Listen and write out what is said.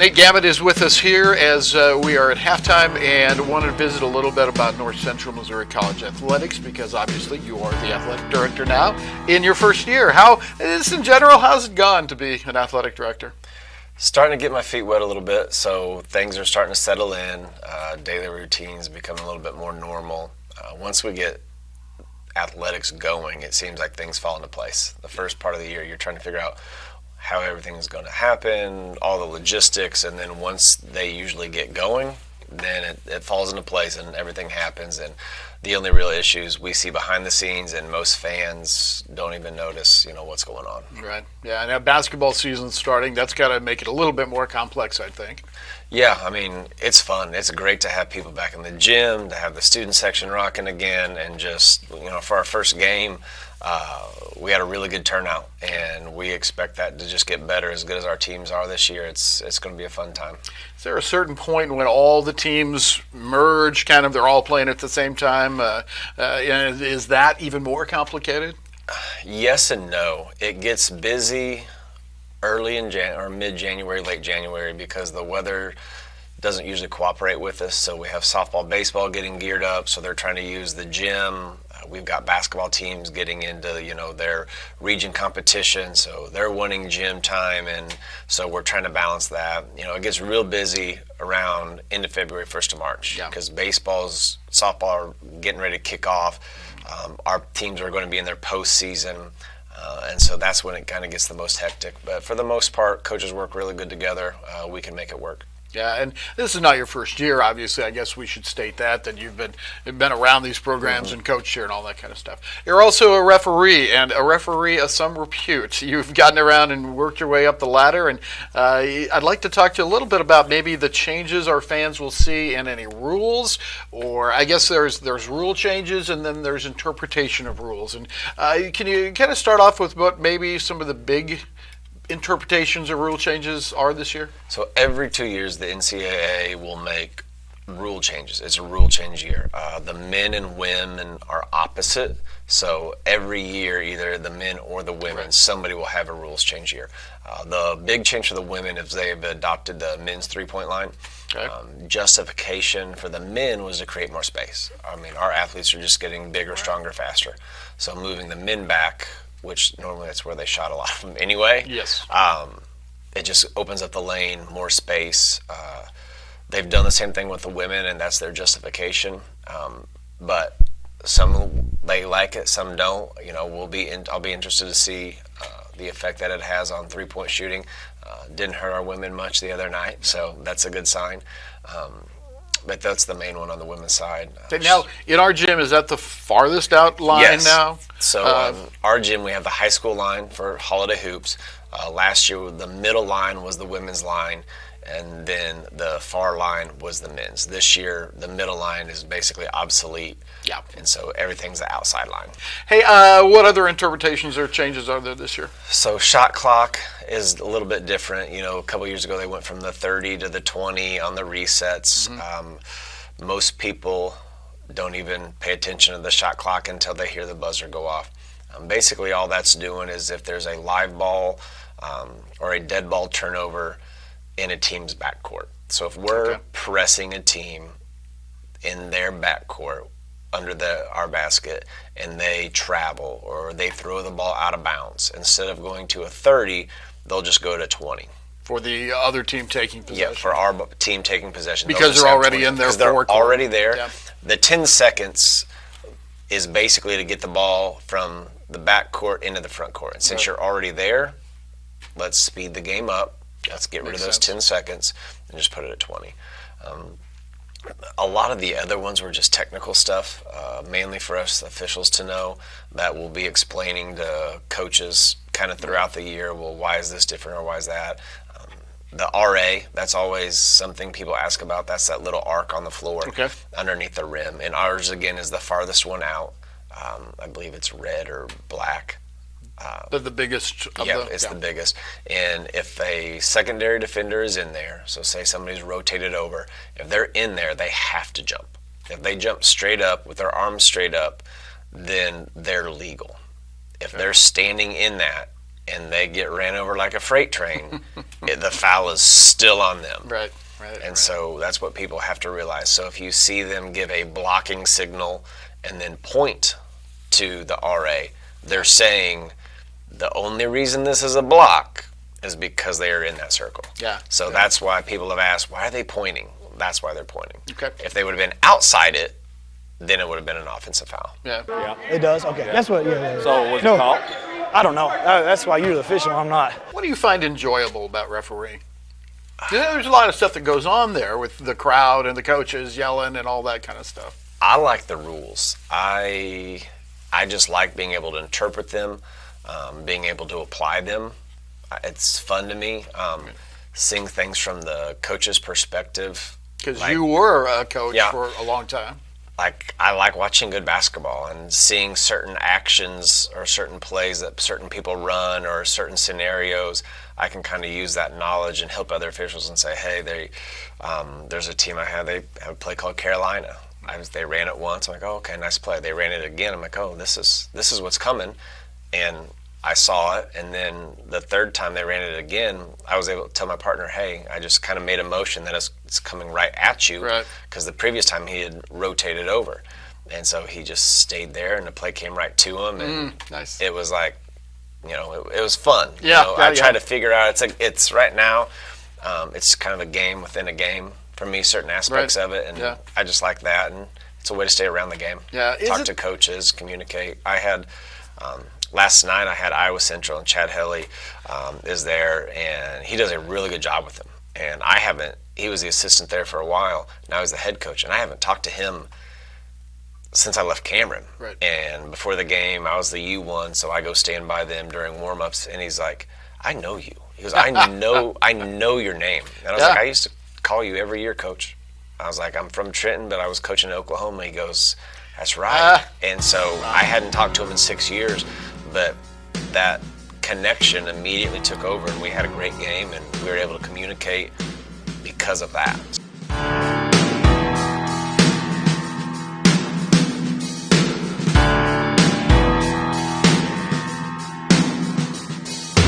Hey, Gamet is with us here as we are at halftime and wanted to visit a little bit about North Central Missouri College athletics because obviously you are the athletic director now in your first year. How, just in general, how's it gone to be an athletic director? Starting to get my feet wet a little bit, so things are starting to settle in. Daily routines become a little bit more normal. Once we get athletics going, it seems like things fall into place. The first part of the year, you're trying to figure out how everything's going to happen, all the logistics, and then once they usually get going, then it falls into place and everything happens. And the only real issues we see behind the scenes, and most fans don't even notice, what's going on. Right. Yeah. Now basketball season's starting. That's got to make it a little bit more complex, I think. Yeah, I mean, it's fun. It's great to have people back in the gym, to have the student section rocking again, and just, for our first game, we had a really good turnout, and we expect that to just get better. As good as our teams are this year, it's going to be a fun time. Is there a certain point when all the teams merge, they're all playing at the same time? Is that even more complicated? Yes and no. It gets busy early in mid-January, late January, because the weather doesn't usually cooperate with us. So we have softball, baseball getting geared up, so they're trying to use the gym. We've got basketball teams getting into, their region competition, so they're wanting gym time, and so we're trying to balance that. It gets real busy around end of February, 1st of March, because softball are getting ready to kick off. Our teams are going to be in their postseason, and so that's when it kind of gets the most hectic. But for the most part, coaches work really good together. We can make it work. Yeah, and this is not your first year, obviously. I guess we should state that you've been around these programs and coached here and all that kind of stuff. You're also a referee, and a referee of some repute. You've gotten around and worked your way up the ladder, and I'd like to talk to you a little bit about maybe the changes our fans will see in any rules, or I guess there's rule changes and then there's interpretation of rules. And can you kind of start off with what maybe some of the big interpretations or rule changes are this year? So every 2 years, the NCAA will make rule changes. It's a rule change year. The men and women are opposite. So every year, either the men or the women, somebody will have a rules change year. The big change for the women is they've adopted the men's three-point line. Okay. Justification for the men was to create more space. I mean, our athletes are just getting bigger, stronger, faster. So moving the men back, which normally that's where they shot a lot of them anyway. Yes. It just opens up the lane, more space. They've done the same thing with the women, and that's their justification. But some they like it, some don't. I'll be interested to see the effect that it has on three-point shooting. Didn't hurt our women much the other night, so that's a good sign. But that's the main one on the women's side. Now, in our gym, is that the farthest out line now? So our gym, we have the high school line for holiday hoops. Last year, the middle line was the women's line, and then the far line was the men's. This year, the middle line is basically obsolete. Yeah. And so everything's the outside line. Hey, what other interpretations or changes are there this year? So shot clock is a little bit different. A couple years ago they went from the 30 to the 20 on the resets. Mm-hmm. Most people don't even pay attention to the shot clock until they hear the buzzer go off. Basically all that's doing is if there's a live ball or a dead ball turnover in a team's backcourt. So if we're pressing a team in their backcourt under our basket and they travel or they throw the ball out of bounds, instead of going to a 30, they'll just go to 20. For the other team taking possession? Yeah, for our team taking possession. Because they're already in their forecourt. They're already there. Yeah. The 10 seconds is basically to get the ball from the backcourt into the front court. And since you're already there, let's speed the game up. Let's get rid of those 10 seconds and just put it at 20. A lot of the other ones were just technical stuff, mainly for us officials to know, that we'll be explaining to coaches kind of throughout the year, well, why is this different or why is that? The RA, that's always something people ask about. That's that little arc on the floor underneath the rim. And ours, again, is the farthest one out. I believe it's red or black. The biggest of the biggest. And if a secondary defender is in there, so say somebody's rotated over, if they're in there, they have to jump. If they jump straight up with their arms straight up, then they're legal. If they're standing in that, and they get ran over like a freight train, the foul is still on them. Right. And so that's what people have to realize. So if you see them give a blocking signal and then point to the RA, they're saying the only reason this is a block is because they are in that circle. Yeah. So that's why people have asked, why are they pointing? That's why they're pointing. Okay. If they would have been outside it, then it would have been an offensive foul. Yeah. It does? Okay. That's what, yeah. So was it No, called? I don't know. That's why you're the official, I'm not. What do you find enjoyable about refereeing? There's a lot of stuff that goes on there with the crowd and the coaches yelling and all that kind of stuff. I like the rules. I just like being able to interpret them, being able to apply them. It's fun to me. Seeing things from the coach's perspective. Because you were a coach Yeah. for a long time. Like, I like watching good basketball and seeing certain actions or certain plays that certain people run or certain scenarios. I can kind of use that knowledge and help other officials and say, hey, there's a team I have. They have a play called Carolina. They ran it once. I'm like, oh, okay, nice play. They ran it again. I'm like, oh, this is what's coming. And I saw it, and then the third time they ran it again, I was able to tell my partner, hey, I just kind of made a motion that it's coming right at you, because the previous time he had rotated over. And so he just stayed there, and the play came right to him, and Nice. it was like, it was fun. Yeah, I try to figure out, it's right now, it's kind of a game within a game for me, certain aspects of it, and I just like that, and it's a way to stay around the game. Yeah. Talk to coaches, communicate. I had last night I had Iowa Central, and Chad Helly is there, and he does a really good job with them. And he was the assistant there for a while. Now he's the head coach, and I haven't talked to him since I left Cameron. Right. And before the game, I was the U1, so I go stand by them during warm-ups, and he's like, I know you. He goes, I know your name. And I was like, I used to call you every year, coach. I was like, I'm from Trenton, but I was coaching in Oklahoma. He goes, that's right. And so I hadn't talked to him in 6 years, but that connection immediately took over, and we had a great game, and we were able to communicate because of that.